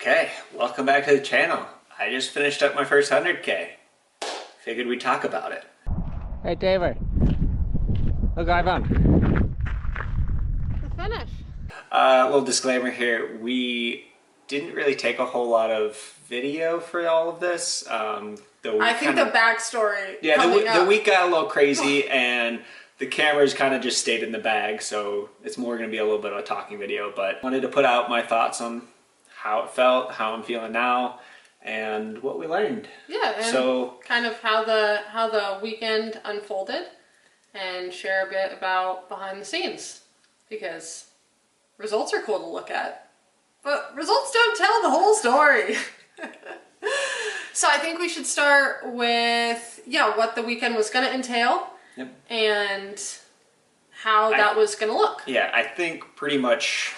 Okay, welcome back to the channel. I just finished up my first 100K. Figured we'd talk about it. Hey David, look what I found. The finish. Little disclaimer here, we didn't really take a whole lot of video for all of this. I think the backstory. Yeah, the week got a little crazy and the cameras kind of just stayed in the bag, so it's more going to be a little bit of a talking video, but wanted to put out my thoughts on how it felt, how I'm feeling now, and what we learned. Yeah, and so kind of how the weekend unfolded, and share a bit about behind the scenes, because results are cool to look at, but results don't tell the whole story. So I think we should start with what the weekend was going to entail. Yep. And how that was going to look. Yeah, I think pretty much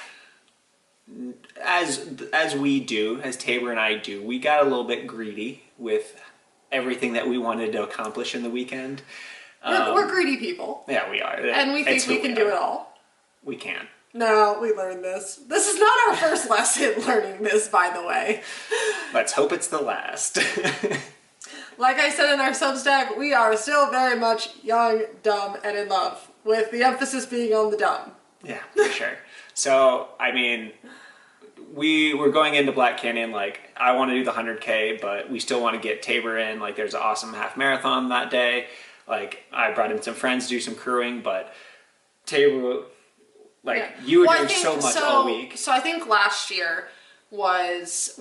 as we do, as Tabor and I do, we got a little bit greedy with everything that we wanted to accomplish in the weekend. We're greedy people. Yeah, we are. And we think we can do it all. We can. No, we learned this. This is not our first lesson learning this, by the way. Let's hope it's the last. Like I said in our Substack, we are still very much young, dumb, and in love, with the emphasis being on the dumb. Yeah, for sure. So, I mean, we were going into Black Canyon, like, I want to do the 100K, but we still want to get Tabor in. Like, there's an awesome half marathon that day. Like, I brought in some friends to do some crewing, but Tabor, you were doing so much all week. So I think last year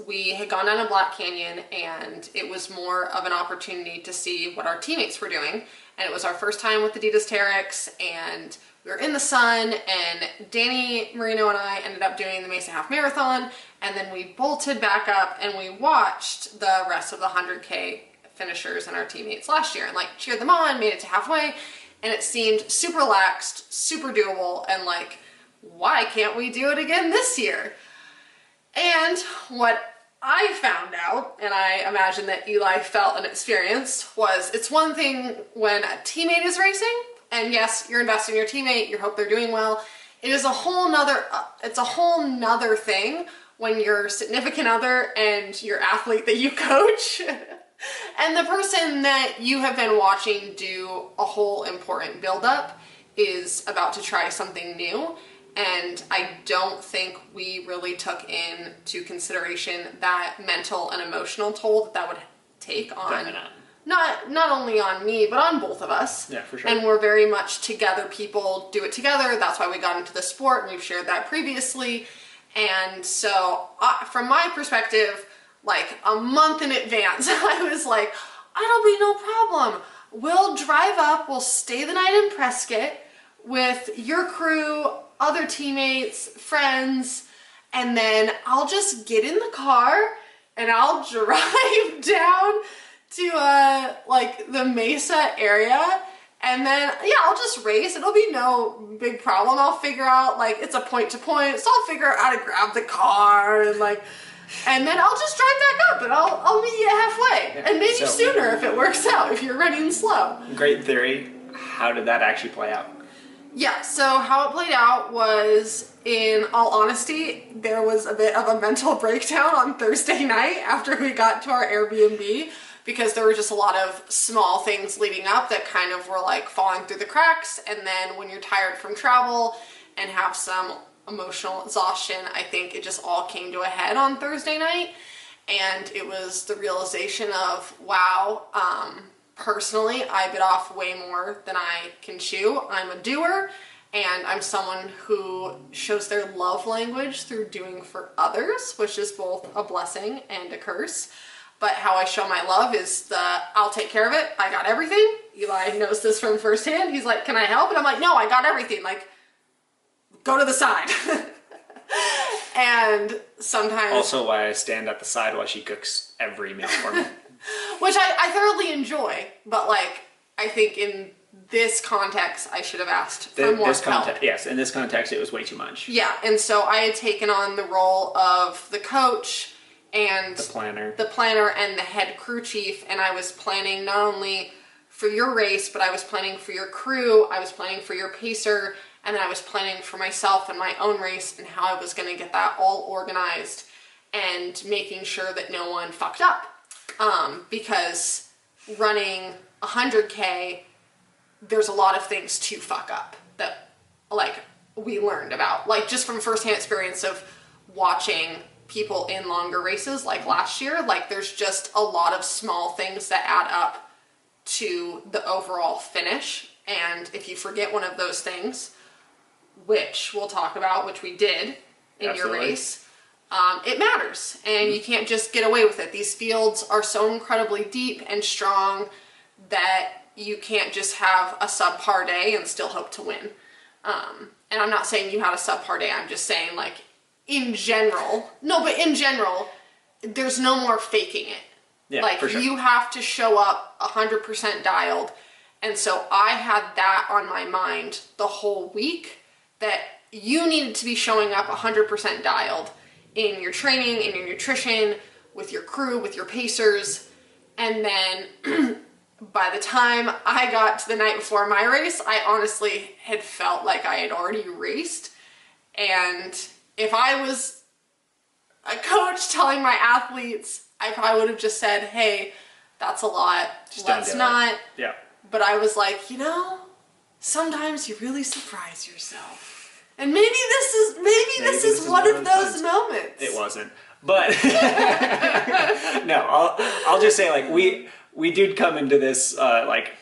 we had gone down to Black Canyon, and it was more of an opportunity to see what our teammates were doing. And it was our first time with Adidas Terex, and we were in the sun, and Danny Marino and I ended up doing the Mesa Half Marathon, and then we bolted back up and we watched the rest of the 100K finishers and our teammates last year, and cheered them on, made it to halfway, and it seemed super relaxed, super doable, and why can't we do it again this year? And what I found out, and I imagine that Eli felt and experienced, was it's one thing when a teammate is racing, and yes, you're investing in your teammate, you hope they're doing well. It is a whole nother thing when your significant other and your athlete that you coach and the person that you have been watching do a whole important build-up is about to try something new. And I don't think we really took into consideration that mental and emotional toll that would take on not only on me, but on both of us. Yeah, for sure. And we're very much together people, do it together. That's why we got into the sport, and we've shared that previously. And so from my perspective, a month in advance, I was like, it'll be no problem. We'll drive up, we'll stay the night in Prescott with your crew, other teammates, friends, and then I'll just get in the car and I'll drive down to the Mesa area, and then I'll just race. It'll be no big problem. I'll figure out it's a point to point, so I'll figure out how to grab the car and then I'll just drive back up and I'll meet you halfway, and maybe sooner if it works out, if you're running slow. Great theory. How did that actually play out? Yeah, so how it played out was, in all honesty, there was a bit of a mental breakdown on Thursday night after we got to our Airbnb, because there were just a lot of small things leading up that kind of were falling through the cracks. And then when you're tired from travel and have some emotional exhaustion, I think it just all came to a head on Thursday night. And it was the realization of, wow, personally, I bit off way more than I can chew. I'm a doer, and I'm someone who shows their love language through doing for others, which is both a blessing and a curse. But how I show my love is I'll take care of it. I got everything. Eli knows this from firsthand. He's like, can I help? And I'm like, no, I got everything. Go to the side. And sometimes... Also why I stand at the side while she cooks every meal for me. Which I thoroughly enjoy, but I think in this context, I should have asked for more help. Yes, in this context, it was way too much. Yeah, and so I had taken on the role of the coach and the planner and the head crew chief, and I was planning not only for your race, but I was planning for your crew, I was planning for your pacer, and then I was planning for myself and my own race and how I was going to get that all organized. and making sure that no one fucked up. Because running 100K, there's a lot of things to fuck up that like we learned about, like just from firsthand experience of watching people in longer races like last year. Like there's just a lot of small things that add up to the overall finish. And if you forget one of those things, which we'll talk about, which we did in Absolutely. your race, it matters, and you can't just get away with it. These fields are so incredibly deep and strong that you can't just have a subpar day and still hope to win. And I'm not saying you had a subpar day, I'm just saying like in general, there's no more faking it. Yeah, like for sure. you have to show up 100% dialed. And so I had that on my mind the whole week, that you needed to be showing up 100% dialed in your training, in your nutrition, with your crew, with your pacers. And then by the time I got to the night before my race, I honestly had felt like I had already raced. And if I was a coach telling my athletes, I probably would have just said, hey, that's a lot. Just don't Let's do it. not. Yeah. But I was like, you know, sometimes you really surprise yourself. And maybe this is one of those moments. It wasn't. But no, I'll just say like we did come into this like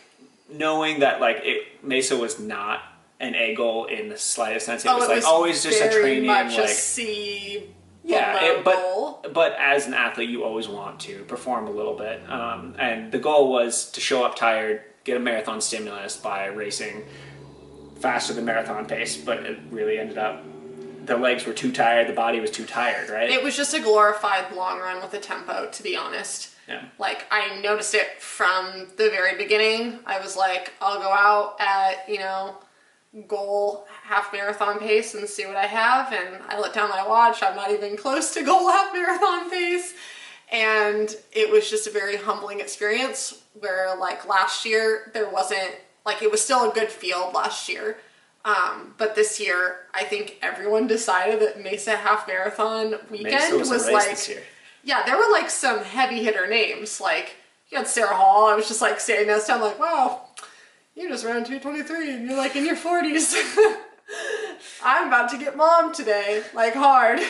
knowing that like Mesa was not an A goal in the slightest sense. It was like always just a training much like a C. yeah, goal. but as an athlete, you always want to perform a little bit, and the goal was to show up tired, get a marathon stimulus by racing faster than marathon pace. But it really ended up the legs were too tired, the body was too tired, right? It was just a glorified long run with a tempo, to be honest. Yeah. Like I noticed it from the very beginning. I was like, I'll go out at, goal half marathon pace and see what I have, and I looked down my watch, I'm not even close to goal half marathon pace. And it was just a very humbling experience where like last year there wasn't, like it was still a good field last year, but this year I think everyone decided that Mesa half marathon weekend Mesa was a race like this year. Yeah, there were like some heavy hitter names. Like you had Sarah Hall. I was just like saying this, I'm like, wow, you just ran 2:23 and you're like in your 40s. I'm about to get mom today, like hard.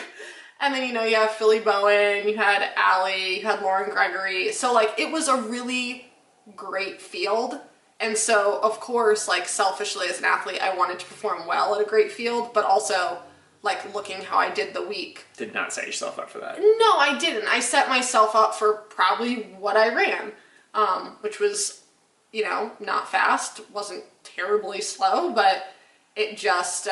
And then, you have Philly Bowen, you had Allie, you had Lauren Gregory. So like it was a really great field. And so of course, like selfishly as an athlete, I wanted to perform well at a great field, but also like looking how I did the week. Did not set yourself up for that. No, I didn't. I set myself up for probably what I ran, which was, not fast, wasn't terribly slow, but it just,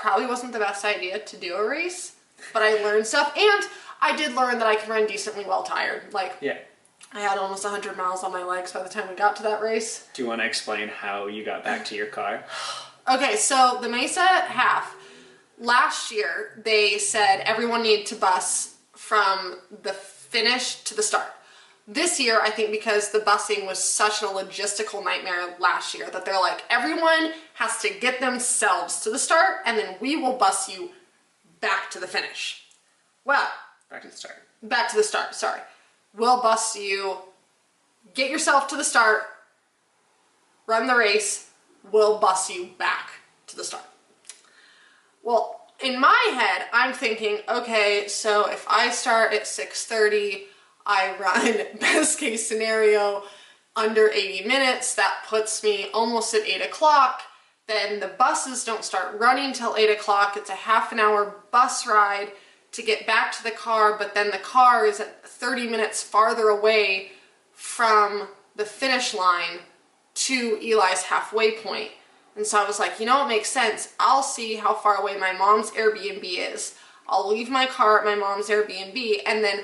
probably wasn't the best idea to do a race, but I learned stuff, and I did learn that I can run decently well tired. Like, Yeah. I had almost 100 miles on my legs by the time we got to that race. Do you want to explain how you got back to your car? Okay, so the Mesa half, last year they said everyone needed to bus from the finish to the start. This year, I think because the busing was such a logistical nightmare last year that they're like, everyone has to get themselves to the start and then we will bus you back to the finish. Well, Back to the start. back to the start, sorry. We'll bus you, get yourself to the start, run the race, we'll bus you back to the start. Well, in my head, I'm thinking, okay, so if I start at 6:30, I run best case scenario under 80 minutes, that puts me almost at 8 o'clock. Then the buses don't start running till 8 o'clock. It's a half an hour bus ride to get back to the car, but then the car is at 30 minutes farther away from the finish line to Eli's halfway point. And so I was like, it makes sense. I'll see how far away my mom's Airbnb is. I'll leave my car at my mom's Airbnb, and then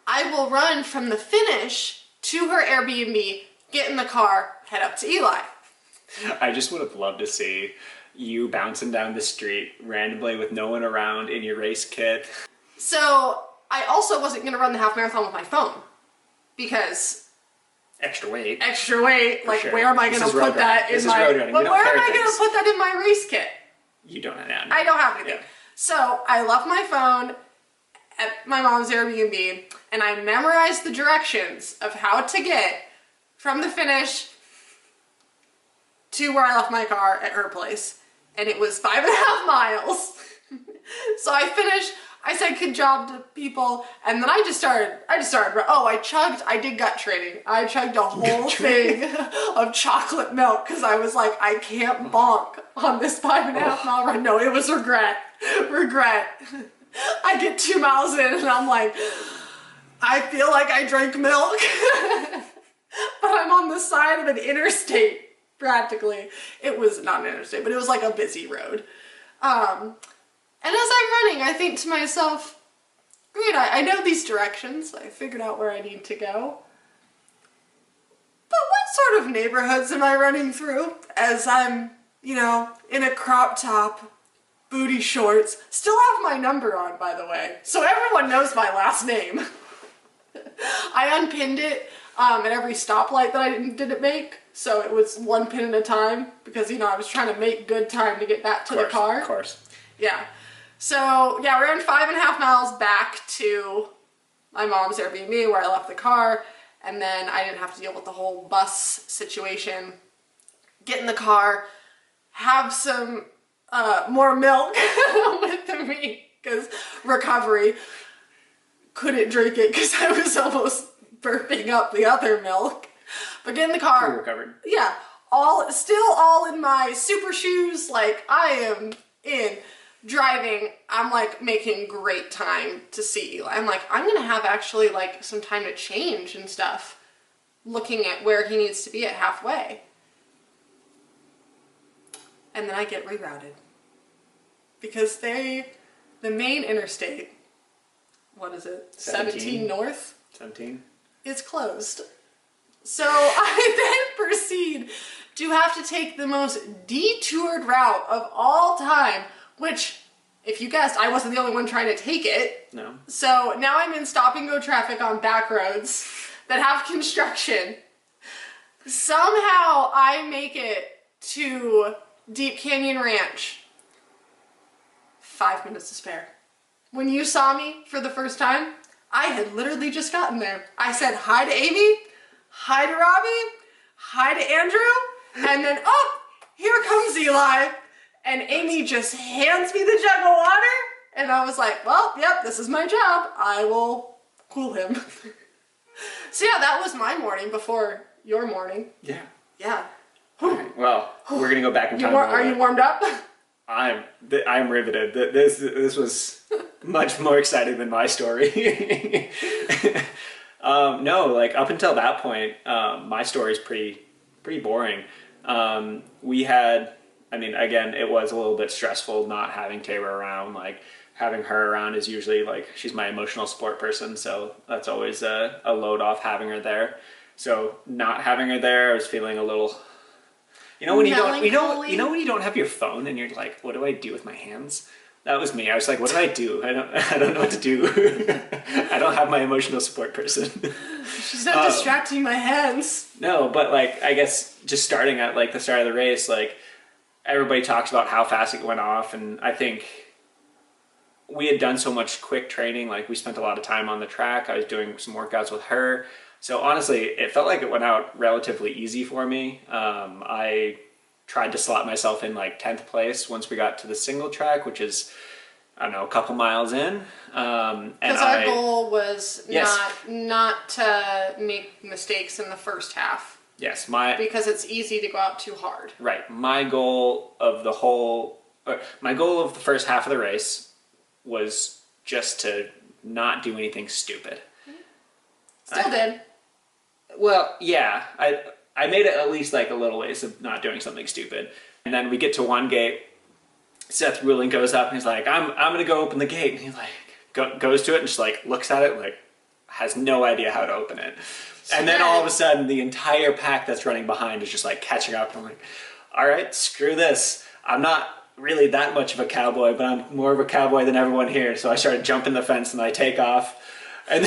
I will run from the finish to her Airbnb, get in the car, head up to Eli. I just would have loved to see you bouncing down the street randomly with no one around in your race kit. So I also wasn't going to run the half marathon with my phone because Extra weight. like sure. where am I going to put that in my, road running. but We don't where am carry I going to things. put that in my race kit? You don't have that. I don't have anything. Yeah. So I left my phone at my mom's Airbnb and I memorized the directions of how to get from the finish to where I left my car at her place. And it was 5.5 miles. So I finished, I said good job to people, and then I did gut training. I chugged a whole thing of chocolate milk because I was like, I can't bonk on this 5.5 mile run. No, it was regret. I get 2 miles in and I'm like, I feel like I drank milk. But I'm on the side of an interstate, practically. It was not an interstate, but it was like a busy road. And as I'm running, I think to myself, great, I know these directions. I figured out where I need to go. But what sort of neighborhoods am I running through as I'm, in a crop top, booty shorts, still have my number on, by the way, so everyone knows my last name. I unpinned it at every stoplight that I didn't make, so it was one pin at a time because, I was trying to make good time to get back to the car. Of course. Yeah. So, yeah, we ran 5.5 miles back to my mom's Airbnb where I left the car, and then I didn't have to deal with the whole bus situation. Get in the car, have some more milk with me, because recovery. Couldn't drink it because I was almost burping up the other milk. But get in the car. You recovered. Yeah. Still all in my super shoes, like I am in. Driving, I'm like making great time to see Eli. I'm like, I'm gonna have actually like some time to change and stuff, looking at where he needs to be at halfway. And then I get rerouted because the main interstate, what is it? 17 North? 17. Is closed. So I then proceed to have to take the most detoured route of all time, which, if you guessed, I wasn't the only one trying to take it. No. So now I'm in stop-and-go traffic on back roads that have construction. Somehow I make it to Deep Canyon Ranch. 5 minutes to spare. When you saw me for the first time, I had literally just gotten there. I said hi to Amy, hi to Robbie, hi to Andrew, and then, oh, here comes Eli. And Amy just hands me the jug of water, and I was like, well, yep, this is my job. I will cool him. So yeah, that was my morning before your morning. Yeah. Yeah. Right. Well, we're gonna go back in time. Are you warmed up? I'm riveted. This was much more exciting than my story. No, like up until that point, my story is pretty boring. We had. Again, it was a little bit stressful not having Tabor around. Like, having her around is usually, like, she's my emotional support person, so that's always a load off having her there. So, not having her there, I was feeling a little... when you don't have your phone and you're like, what do I do with my hands? That was me. I was like, what do I do? I don't know what to do. I don't have my emotional support person. She's not distracting my hands. No, but, like, I guess just starting at, like, the start of the race, like... Everybody talks about how fast it went off, and I think we had done so much quick training. Like, we spent a lot of time on the track. I was doing some workouts with her. So honestly, it felt like it went out relatively easy for me. I tried to slot myself in like 10th place once we got to the single track, which is, I don't know, a couple miles in. Because our goal was yes. not to make mistakes in the first half. Yes, because it's easy to go out too hard. Right. My goal of the first half of the race was just to not do anything stupid. Still did. Well, yeah. I made it at least like a little ways of not doing something stupid. And then we get to one gate. Seth Ruling goes up and he's like, I'm going to go open the gate. And he like goes to it and just like looks at it, like has no idea how to open it. And then all of a sudden, the entire pack that's running behind is just like catching up. I'm like, all right, screw this. I'm not really that much of a cowboy, but I'm more of a cowboy than everyone here. So I started jumping the fence and I take off. And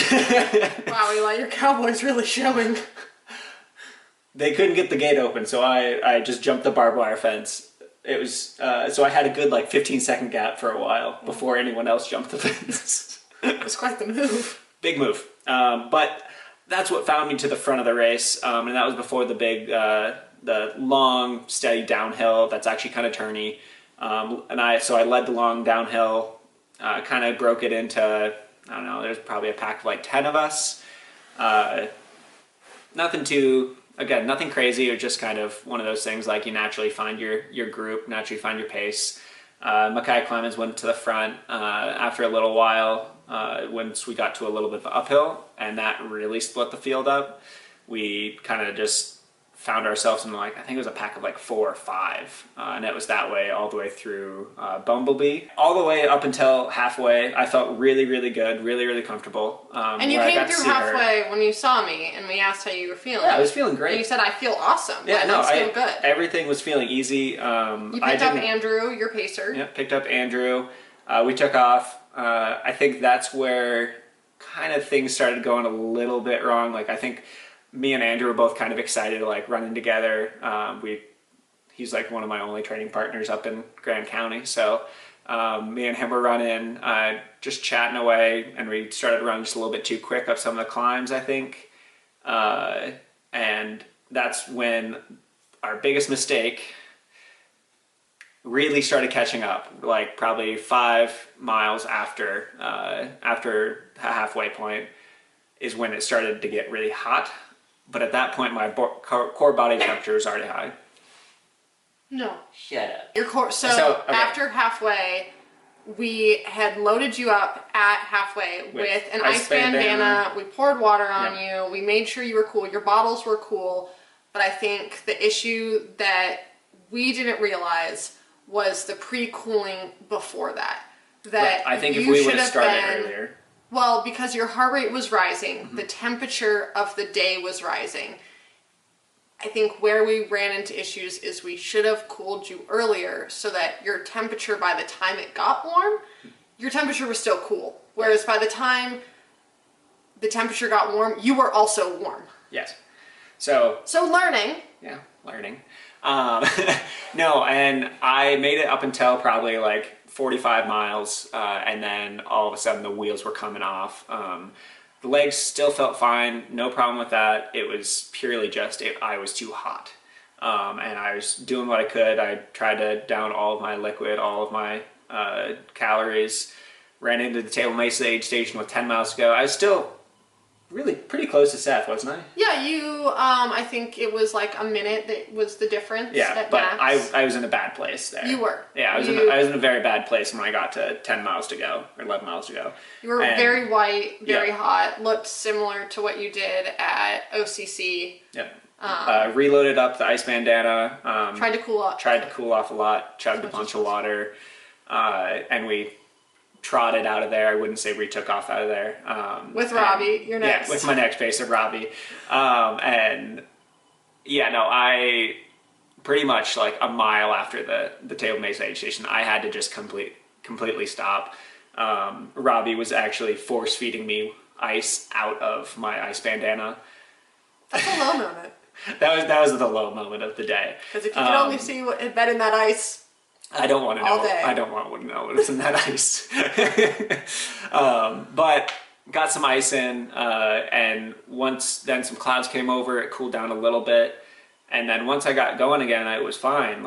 wow, Eli, your cowboy's really showing. They couldn't get the gate open, so I just jumped the barbed wire fence. It was so I had a good like 15-second gap for a while before anyone else jumped the fence. It was quite the move. Big move. But that's what found me to the front of the race. And that was before the big, the long, steady downhill that's actually kind of turny. So I led the long downhill, kind of broke it into, I don't know, there's probably a pack of like 10 of us. Nothing crazy. It was just kind of one of those things like you naturally find your group, naturally find your pace. Mackay Clemens went to the front after a little while, once we got to a little bit of uphill, and that really split the field up. We kind of just found ourselves in like, I think it was a pack of like 4 or 5, and it was that way all the way through Bumblebee. All the way up until halfway, I felt really, really good, really, really comfortable. And you came through halfway when you saw me, and we asked how you were feeling. Yeah, I was feeling great. And you said, I feel awesome. Yeah, I feel good. Everything was feeling easy. You picked up Andrew, your pacer. Yeah, picked up Andrew. We took off. I think that's where kind of things started going a little bit wrong. Like I think me and Andrew were both kind of excited to like running together. He's like one of my only training partners up in Grand County. So me and him were running, just chatting away, and we started running just a little bit too quick up some of the climbs, I think. And that's when our biggest mistake really started catching up, like probably 5 miles after a halfway point is when it started to get really hot. But at that point, my core body temperature was already high. No. Shut up. Your core. Okay. After halfway, we had loaded you up at halfway with an ice bandana. We poured water on you. We made sure you were cool. Your bottles were cool. But I think the issue that we didn't realize was the pre-cooling before that. That I think if we would have started earlier. Well, because your heart rate was rising, the temperature of the day was rising. I think where we ran into issues is we should have cooled you earlier so that your temperature, by the time it got warm, your temperature was still cool. Whereas by the time the temperature got warm, you were also warm. Yes. So learning. Yeah, learning. No, and I made it up until probably like 45 miles, and then all of a sudden the wheels were coming off. The legs still felt fine, no problem with that. It was purely just I was too hot, and I was doing what I could. I tried to down all of my liquid, all of my calories. Ran into the Table Mesa aid station with 10 miles to go. I was still really pretty close to Seth, wasn't I? Yeah, you, I think it was like a minute that was the difference. Yeah, but max. I was in a bad place there. You were. Yeah, I was in a very bad place when I got to 10 miles to go, or 11 miles to go. You were very white, very hot, looked similar to what you did at OCC. Yep. Reloaded up the ice bandana. Tried to cool off. Tried to cool off a lot, chugged a bunch of water, and we trotted out of there. I wouldn't say we took off out of there. With Robbie, your next. Yeah, with my next pacer, Robbie. I pretty much like a mile after the Table Mesa aid station, I had to just completely stop. Robbie was actually force feeding me ice out of my ice bandana. That's a low moment. That was the low moment of the day. Because if you could only see what had been in that ice. I don't want to know. I don't want to know what's in that ice. But got some ice in, and then some clouds came over. It cooled down a little bit, and then once I got going again, it was fine.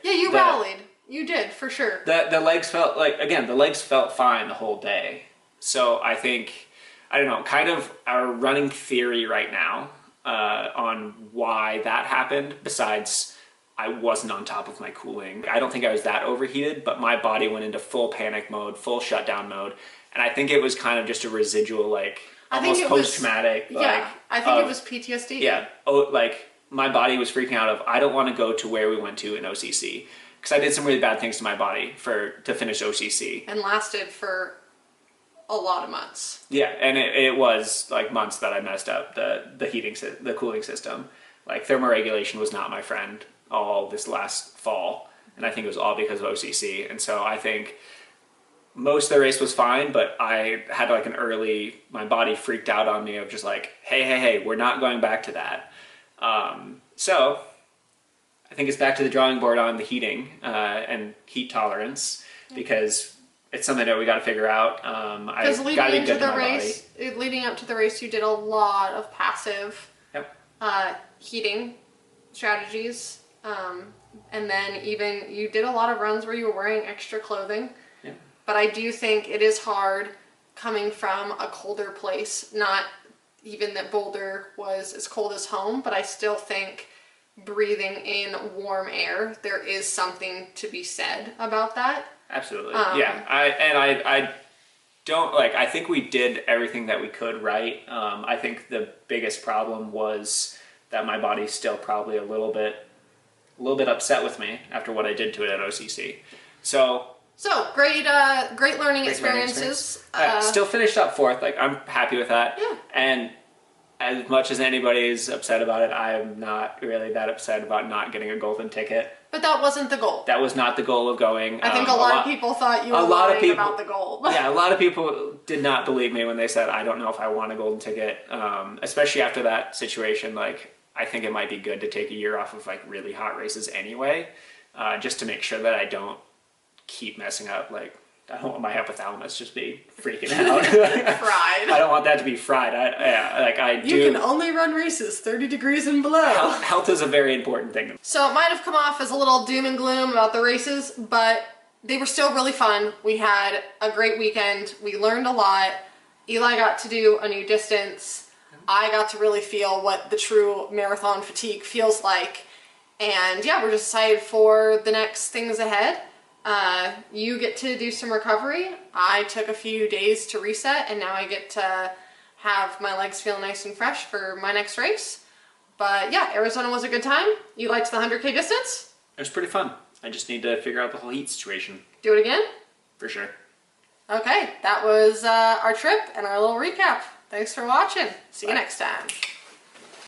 You rallied. You did for sure. The legs felt fine the whole day. So I think, I don't know, kind of our running theory right now on why that happened, besides I wasn't on top of my cooling. I don't think I was that overheated, but my body went into full panic mode, full shutdown mode. And I think it was kind of just a residual, almost post-traumatic. I think it was PTSD. Yeah. My body was freaking out of, I don't want to go to where we went to in OCC. Because I did some really bad things to my body to finish OCC. And lasted for a lot of months. Yeah, and it was like months that I messed up the cooling system. Like thermoregulation was not my friend all this last fall, and I think it was all because of OCC. And so I think most of the race was fine, but I had my body freaked out on me of just like, hey, we're not going back to that. So I think it's back to the drawing board on the heating and heat tolerance, because it's something that we got to figure out. Because I got to be good to my leading up to the race, you did a lot of passive heating strategies. And then even you did a lot of runs where you were wearing extra clothing. Yeah. But I do think it is hard coming from a colder place. Not even that Boulder was as cold as home, but I still think breathing in warm air, there is something to be said about that. Absolutely. Yeah. I don't like, I think we did everything that we could right. I think the biggest problem was that my body's still probably a little bit upset with me after what I did to it at OCC. So great learning experiences. Still finished up fourth. Like, I'm happy with that. Yeah. And as much as anybody is upset about it, I'm not really that upset about not getting a golden ticket. But that wasn't the goal. That was not the goal of going. I think a lot of people thought you were lying about the goal. Yeah, a lot of people did not believe me when they said, I don't know if I want a golden ticket. Especially after that situation, like, I think it might be good to take a year off of like really hot races anyway, just to make sure that I don't keep messing up. Like, I don't want my hypothalamus just be freaking out. Fried. I don't want that to be fried. You can only run races 30 degrees and below. Health is a very important thing. So it might have come off as a little doom and gloom about the races, but they were still really fun. We had a great weekend. We learned a lot. Eli got to do a new distance. I got to really feel what the true marathon fatigue feels like. And yeah, we're just excited for the next things ahead. You get to do some recovery. I took a few days to reset, and now I get to have my legs feel nice and fresh for my next race. But yeah, Arizona was a good time. You liked the 100K distance? It was pretty fun. I just need to figure out the whole heat situation. Do it again? For sure. Okay, that was our trip and our little recap. Thanks for watching. See you next time.